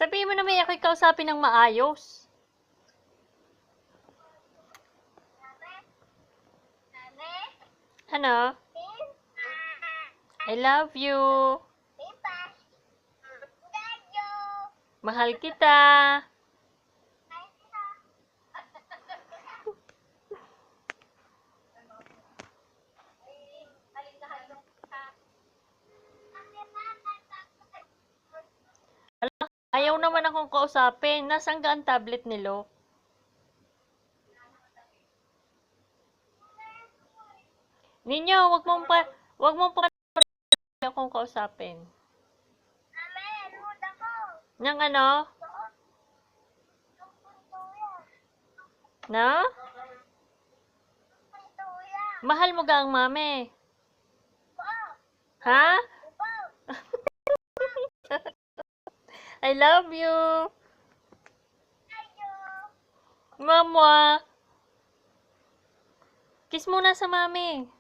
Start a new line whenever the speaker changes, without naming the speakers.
Sabihin mo na may ako'y kausapin ng maayos. Ano? I love you. Mahal kita. Ayaw naman akong kausapin. Nasaan ka ang tablet ni Lo? Ninyo, wag mong pa akong kausapin. Nang ano? No? Mahal mo ga ang mami? Ha? I love you. Mama. Kiss muna sa mami.